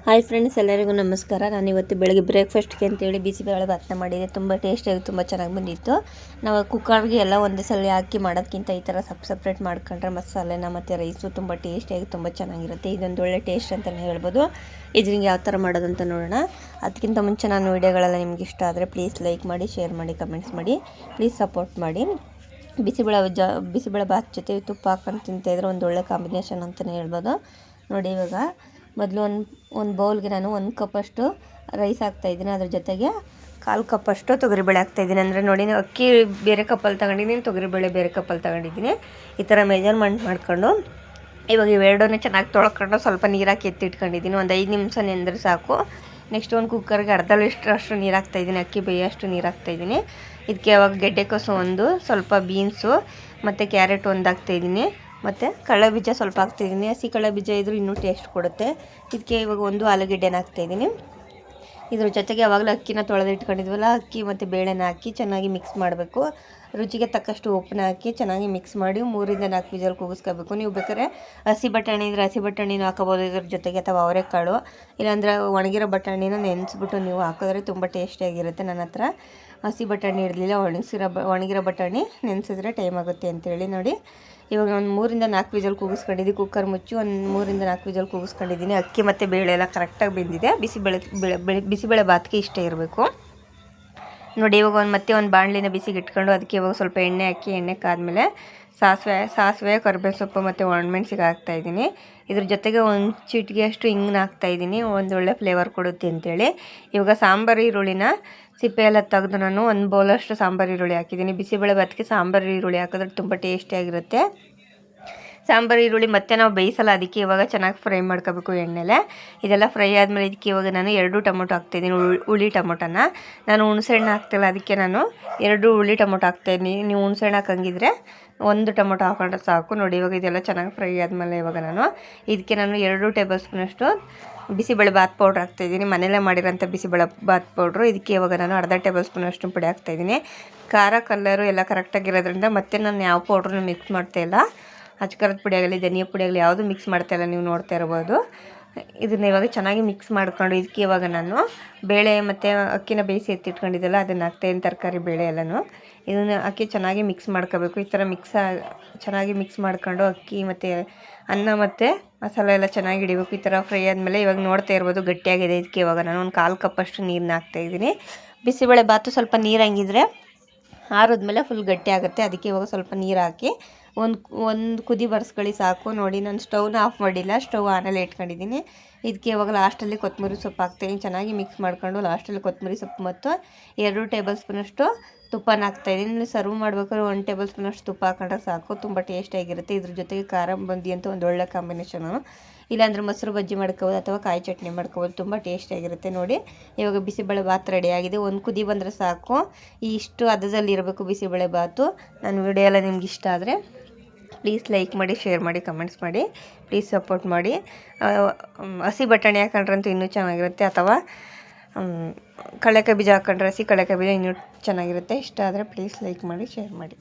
Hi friends, ಎಲ್ಲರಿಗೂ ನಮಸ್ಕಾರ. ನಾನು ಇವತ್ತು ಬೆಳಗ್ಗೆ ಬ್ರೇಕ್ಫಾಸ್ಟ್ಗೆ ಅಂತೇಳಿ ಬಿಸಿಬೇಳೆ ಭಾತನ ಮಾಡಿದೆ. ತುಂಬ ಟೇಸ್ಟಿಯಾಗಿ ತುಂಬ ಚೆನ್ನಾಗಿ ಬಂದಿತ್ತು. ನಾವು ಕುಕ್ಕರ್ಗೆ ಎಲ್ಲ ಒಂದೇ ಸಲ ಹಾಕಿ ಮಾಡೋದಕ್ಕಿಂತ ಈ ಥರ ಸಪ್ರೇಟ್ ಮಾಡ್ಕೊಂಡ್ರೆ ಮಸಾಲೆನ ಮತ್ತು ರೈಸು ತುಂಬ ಟೇಸ್ಟಿಯಾಗಿ ತುಂಬ ಚೆನ್ನಾಗಿರುತ್ತೆ. ಇದೊಂದು ಒಳ್ಳೆ ಟೇಸ್ಟ್ ಅಂತಲೇ ಹೇಳ್ಬೋದು. ಇದರಿಂದ ಯಾವ ಥರ ಮಾಡೋದಂತ ನೋಡೋಣ. ಅದಕ್ಕಿಂತ ಮುಂಚೆ ನಾನು ವೀಡಿಯೋಗಳೆಲ್ಲ ನಿಮ್ಗೆ ಇಷ್ಟ ಆದರೆ ಪ್ಲೀಸ್ ಲೈಕ್ ಮಾಡಿ, ಶೇರ್ ಮಾಡಿ, ಕಮೆಂಟ್ಸ್ ಮಾಡಿ, ಪ್ಲೀಸ್ ಸಪೋರ್ಟ್ ಮಾಡಿ. ಬಿಸಿಬೇಳೆ ಭಾತ್ ಜೊತೆ ತುಪ್ಪ ಹಾಕೊಂಡು ತಿಂತಾಯಿದ್ರೆ ಒಂದು ಒಳ್ಳೆ ಕಾಂಬಿನೇಷನ್ ಅಂತಲೇ ಹೇಳ್ಬೋದು. ನೋಡಿ, ಇವಾಗ ಮೊದಲು ಒಂದು ಬೌಲ್ಗೆ ನಾನು 1 ಕಪ್ಪಷ್ಟು ರೈಸ್ ಹಾಕ್ತಾಯಿದ್ದೀನಿ. ಅದ್ರ ಜೊತೆಗೆ 1/4 ಕಪ್ಪಷ್ಟು ತೊಗರಿಬೇಳೆ ಹಾಕ್ತಾಯಿದ್ದೀನಿ. ಅಂದರೆ ನೋಡಿ, ಅಕ್ಕಿ ಬೇರೆ ಕಪ್ಪಲ್ಲಿ ತಗೊಂಡಿದ್ದೀನಿ, ತೊಗರಿಬೇಳೆ ಬೇರೆ ಕಪ್ಪಲ್ಲಿ ತಗೊಂಡಿದ್ದೀನಿ. ಈ ಥರ ಮೆಜರ್ಮೆಂಟ್ ಮಾಡ್ಕೊಂಡು ಇವಾಗ ಇವೆರಡೂ ಚೆನ್ನಾಗಿ ತೊಳ್ಕೊಂಡು ಸ್ವಲ್ಪ ನೀರು ಹಾಕಿ ಎತ್ತಿಟ್ಕೊಂಡಿದ್ದೀನಿ. ಒಂದು 5 ನಿಮಿಷ ನೆಂದರೆ ಸಾಕು. ನೆಕ್ಸ್ಟ್ ಒಂದು ಕುಕ್ಕರ್ಗೆ ಅರ್ಧ ಲೀಟ್ರಷ್ಟು ನೀರು ಹಾಕ್ತಾಯಿದ್ದೀನಿ. ಅಕ್ಕಿ ಬೇಯೋಷ್ಟು ನೀರು ಹಾಕ್ತಾಯಿದ್ದೀನಿ. ಇದಕ್ಕೆ ಇವಾಗ ಗೆಡ್ಡೆಕೋಸು ಒಂದು, ಸ್ವಲ್ಪ ಬೀನ್ಸು ಮತ್ತು ಕ್ಯಾರೆಟ್ ಒಂದು ಹಾಕ್ತಾಯಿದ್ದೀನಿ. ಮತ್ತು ಕಡಲೆಬೀಜ ಸ್ವಲ್ಪ ಹಾಕ್ತಾಯಿದ್ದೀನಿ. ಹಸಿ ಕಡಲೆಬೀಜ ಇದ್ರೂ ಇನ್ನೂ ಟೇಸ್ಟ್ ಕೊಡುತ್ತೆ. ಇದಕ್ಕೆ ಇವಾಗ ಒಂದು ಆಲೂಗೆಡ್ಡೆನ ಹಾಕ್ತಾಯಿದ್ದೀನಿ. ಇದ್ರ ಜೊತೆಗೆ ಯಾವಾಗಲೂ ಅಕ್ಕಿನ ತೊಳೆದಿಟ್ಕೊಂಡಿದ್ವಲ್ಲ, ಅಕ್ಕಿ ಮತ್ತು ಬೇಳೆನ ಹಾಕಿ ಚೆನ್ನಾಗಿ ಮಿಕ್ಸ್ ಮಾಡಬೇಕು. ರುಚಿಗೆ ತಕ್ಕಷ್ಟು ಉಪ್ಪನ್ನ ಹಾಕಿ ಚೆನ್ನಾಗಿ ಮಿಕ್ಸ್ ಮಾಡಿ 3-4 ವಿಜಲ್ ಕೂಗಿಸ್ಕೋಬೇಕು. ನೀವು ಬೇಕಾದ್ರೆ ಹಸಿ ಬಟಾಣಿ ಇದ್ದರೆ ಹಸಿ ಬಟಾಣಿನೂ ಹಾಕೋಬೋದು ಇದ್ರ ಜೊತೆಗೆ, ಅಥವಾ ಅವರೆಕಾಳು, ಇಲ್ಲಾಂದರೆ ಒಣಗಿರೋ ಬಟಾಣಿನ ನೆನೆಸ್ಬಿಟ್ಟು ನೀವು ಹಾಕಿದ್ರೆ ತುಂಬ ಟೇಸ್ಟಿಯಾಗಿರುತ್ತೆ. ನನ್ನ ಹತ್ರ ಹಸಿ ಬಟಾಣಿ ಇರಲಿಲ್ಲ, ಒಣಗಿರೋ ಬಟಾಣಿ ನೆನೆಸಿದ್ರೆ ಟೈಮ್ ಆಗುತ್ತೆ ಅಂತೇಳಿ. ನೋಡಿ, ಇವಾಗ ಒಂದು 3-4 ವಿಜಲ್ ಕೂಗಿಸ್ಕೊಂಡಿದ್ದೀನಿ. ಕುಕ್ಕರ್ ಮುಚ್ಚಿ ಒಂದು 3-4 ವಿಜಲ್ ಕೂಗಿಸ್ಕೊಂಡಿದ್ದೀನಿ. ಅಕ್ಕಿ ಮತ್ತು ಬೇಳೆ ಎಲ್ಲ ಕರೆಕ್ಟಾಗಿ ಬೆಂದಿದೆ. ಬಿಸಿಬೇಳೆ ಭಾತ್ಗೆ ಇಷ್ಟ ಇರಬೇಕು. ನೋಡಿ, ಇವಾಗ ಮತ್ತೆ ಒಂದು ಬಾಣಲಿನ ಬಿಸಿಗೆ ಇಟ್ಕೊಂಡು ಅದಕ್ಕೆ ಇವಾಗ ಸ್ವಲ್ಪ ಎಣ್ಣೆ ಹಾಕಿ, ಎಣ್ಣೆ ಕಾದ್ಮೇಲೆ ಸಾಸಿವೆ ಕರಿಬೇವು ಸೊಪ್ಪು ಮತ್ತು ಒಣಮೆಣ್ಸಿಗೆ ಹಾಕ್ತಾಯಿದ್ದೀನಿ. ಇದ್ರ ಜೊತೆಗೆ ಒಂದು ಚಿಟಿಕೆ ಅಷ್ಟು ಹಿಂಗನ್ನ ಹಾಕ್ತಾಯಿದ್ದೀನಿ, ಒಂದು ಒಳ್ಳೆ ಫ್ಲೇವರ್ ಕೊಡುತ್ತೆ ಅಂತೇಳಿ. ಇವಾಗ ಸಾಂಬಾರು ಈರುಳ್ಳಿನ ಸಿಪ್ಪೆ ಎಲ್ಲ ತೆಗೆದು ನಾನು 1 ಬೌಲಷ್ಟು ಸಾಂಬಾರು ಈರುಳ್ಳಿ ಹಾಕಿದ್ದೀನಿ. ಬಿಸಿಬೇಳೆ ಭಾತ್ಗೆ ಸಾಂಬಾರು ಈರುಳ್ಳಿ ಹಾಕಿದ್ರೆ ತುಂಬ ಟೇಸ್ಟಿಯಾಗಿರುತ್ತೆ. ಸಾಂಬಾರು ಈರುಳ್ಳಿ ಮತ್ತೆ ನಾವು ಬೇಯಿಸಲ್ಲ, ಅದಕ್ಕೆ ಇವಾಗ ಚೆನ್ನಾಗಿ ಫ್ರೈ ಮಾಡ್ಕೋಬೇಕು ಎಣ್ಣೆಲೆ. ಇದೆಲ್ಲ ಫ್ರೈ ಆದಮೇಲೆ ಇದಕ್ಕೆ ಇವಾಗ ನಾನು 2 ಟೊಮೊಟೊ ಹಾಕ್ತಾಯಿದ್ದೀನಿ. ಹುಳಿ ಟೊಮೊಟೊನ ನಾನು ಹುಣಸೆಹಣ್ಣು ಹಾಕ್ತಿಲ್ಲ, ಅದಕ್ಕೆ ನಾನು 2 ಹುಳಿ ಟೊಮೊಟೊ ಹಾಕ್ತಾಯಿದ್ದೀನಿ. ನೀವು ಹುಣಸೆಹಣ್ಣು ಹಾಕಂಗಿದ್ರೆ 1 ಟೊಮೊಟೊ ಹಾಕೊಂಡ್ರೆ ಸಾಕು. ನೋಡಿ, ಇವಾಗ ಇದೆಲ್ಲ ಚೆನ್ನಾಗಿ ಫ್ರೈ ಆದಮೇಲೆ ಇವಾಗ ಇದಕ್ಕೆ ನಾನು 2 ಟೇಬಲ್ ಸ್ಪೂನಷ್ಟು ಬಿಸಿಬೇಳೆ ಭಾತ್ ಪೌಡ್ರ್ ಹಾಕ್ತಾಯಿದ್ದೀನಿ. ಮನೆಯಲ್ಲೇ ಮಾಡಿರೋಂಥ ಬಿಸಿಬೇಳೆ ಭಾತ್ ಪೌಡ್ರು. ಇದಕ್ಕೆ ಇವಾಗ ನಾನು ಅರ್ಧ ಟೇಬಲ್ ಸ್ಪೂನಷ್ಟು ಪುಡಿ ಹಾಕ್ತಾಯಿದ್ದೀನಿ. ಖಾರ ಕಲ್ಲರು ಎಲ್ಲ ಕರೆಕ್ಟಾಗಿರೋದ್ರಿಂದ ಮತ್ತೆ ನಾನು ಯಾವ ಪೌಡ್ರನ್ನ ಮಿಕ್ಸ್ ಮಾಡ್ತಾಯಿಲ್ಲ. ಅಚ್ಕಾರದ ಪುಡಿ ಆಗಲಿ, ಧನಿಯಾ ಪುಡಿ ಆಗಲಿ ಯಾವುದು ಮಿಕ್ಸ್ ಮಾಡ್ತಾಯಿಲ್ಲ, ನೀವು ನೋಡ್ತಾ ಇರ್ಬೋದು. ಇದನ್ನ ಇವಾಗ ಚೆನ್ನಾಗಿ ಮಿಕ್ಸ್ ಮಾಡ್ಕೊಂಡು ಇದಕ್ಕೆ ಇವಾಗ ನಾನು ಬೇಳೆ ಮತ್ತು ಅಕ್ಕಿನ ಬೇಯಿಸಿ ಎತ್ತಿಟ್ಕೊಂಡಿದ್ದೆಲ್ಲ ಅದನ್ನು ಹಾಕ್ತಾಯಿದ್ದೀನಿ. ತರಕಾರಿ ಬೇಳೆ ಎಲ್ಲನೂ ಇದನ್ನು ಹಾಕಿ ಚೆನ್ನಾಗಿ ಮಿಕ್ಸ್ ಮಾಡ್ಕೋಬೇಕು. ಈ ಥರ ಚೆನ್ನಾಗಿ ಮಿಕ್ಸ್ ಮಾಡ್ಕೊಂಡು ಅಕ್ಕಿ ಮತ್ತು ಅನ್ನ ಮತ್ತು ಮಸಾಲೆ ಎಲ್ಲ ಚೆನ್ನಾಗಿ ಹಿಡಿಬೇಕು. ಈ ಥರ ಫ್ರೈ ಆದಮೇಲೆ ಇವಾಗ ನೋಡ್ತಾ ಇರ್ಬೋದು ಗಟ್ಟಿಯಾಗಿದೆ. ಇದಕ್ಕೆ ಇವಾಗ ನಾನು ಒಂದು 1/4 ಕಪ್ಪಷ್ಟು ನೀರನ್ನ ಹಾಕ್ತಾಯಿದ್ದೀನಿ. ಬಿಸಿಬೇಳೆ ಭಾತು ಸ್ವಲ್ಪ ನೀರು ಹಂಗಿದ್ರೆ ಆರಿದ್ಮೇಲೆ ಫುಲ್ ಗಟ್ಟಿ ಆಗುತ್ತೆ. ಅದಕ್ಕೆ ಇವಾಗ ಸ್ವಲ್ಪ ನೀರು ಹಾಕಿ ಒಂದು ಕುದಿ ಬರ್ಸ್ಕೊಳ್ಳಿ ಸಾಕು. ನೋಡಿ, ನಾನು ಸ್ಟವ್ನ ಆಫ್ ಮಾಡಿಲ್ಲ, ಸ್ಟವ್ ಆನಲ್ಲೇ ಇಟ್ಕೊಂಡಿದ್ದೀನಿ. ಇದಕ್ಕೆ ಇವಾಗ ಲಾಸ್ಟಲ್ಲಿ ಕೊತ್ತಂಬರಿ ಸೊಪ್ಪು ಹಾಕ್ತಾಯಿದ್ದೀನಿ. ಚೆನ್ನಾಗಿ ಮಿಕ್ಸ್ ಮಾಡ್ಕೊಂಡು ಲಾಸ್ಟಲ್ಲಿ ಕೊತ್ತಂಬರಿ ಸೊಪ್ಪು ಮತ್ತು 2 ಟೇಬಲ್ ಸ್ಪೂನಷ್ಟು ತುಪ್ಪನ ಹಾಕ್ತಾಯಿದ್ದೀನಿ. ಸರ್ವ್ ಮಾಡ್ಬೇಕಾದ್ರೆ 1 ಟೇಬಲ್ ಸ್ಪೂನಷ್ಟು ತುಪ್ಪ ಹಾಕೊಂಡ್ರೆ ಸಾಕು, ತುಂಬ ಟೇಸ್ಟಿಯಾಗಿರುತ್ತೆ. ಇದ್ರ ಜೊತೆಗೆ ಖಾರ ಬಂದಿ ಅಂತ ಒಂದು ಒಳ್ಳೆ ಕಾಂಬಿನೇಷನು. ಇಲ್ಲಾಂದರೆ ಮೊಸರು ಬಜ್ಜಿ ಮಾಡ್ಕೋಬೋದು ಅಥವಾ ಕಾಯಿ ಚಟ್ನಿ ಮಾಡ್ಕೋಬೋದು, ತುಂಬ ಟೇಸ್ಟಿಯಾಗಿರುತ್ತೆ. ನೋಡಿ, ಇವಾಗ ಬಿಸಿಬೇಳೆ ಭಾತ್ ರೆಡಿಯಾಗಿದೆ. ಒಂದು ಕುದಿ ಬಂದರೆ ಸಾಕು. ಇಷ್ಟು ಹದದಲ್ಲಿ ಇರಬೇಕು ಬಿಸಿಬೇಳೆ ಭಾತು. ನನ್ನ ವಿಡಿಯೋ ಎಲ್ಲ ನಿಮ್ಗೆ ಇಷ್ಟ ಆದರೆ ಪ್ಲೀಸ್ ಲೈಕ್ ಮಾಡಿ, ಶೇರ್ ಮಾಡಿ, ಕಮೆಂಟ್ಸ್ ಮಾಡಿ, ಪ್ಲೀಸ್ ಸಪೋರ್ಟ್ ಮಾಡಿ. ಹಸಿ ಬಟಾಣಿ ಹಾಕೊಂಡ್ರಂತೂ ಇನ್ನೂ ಚೆನ್ನಾಗಿರುತ್ತೆ, ಅಥವಾ ಕಡಲೆಕಾಯಿ ಬೀಜ ಹಾಕೊಂಡ್ರೆ ಹಸಿ ಕಡಲೆಕಾಯಿ ಬೀಜ ಇನ್ನೂ ಚೆನ್ನಾಗಿರುತ್ತೆ. ಇಷ್ಟ ಆದರೆ ಪ್ಲೀಸ್ ಲೈಕ್ ಮಾಡಿ, ಶೇರ್ ಮಾಡಿ.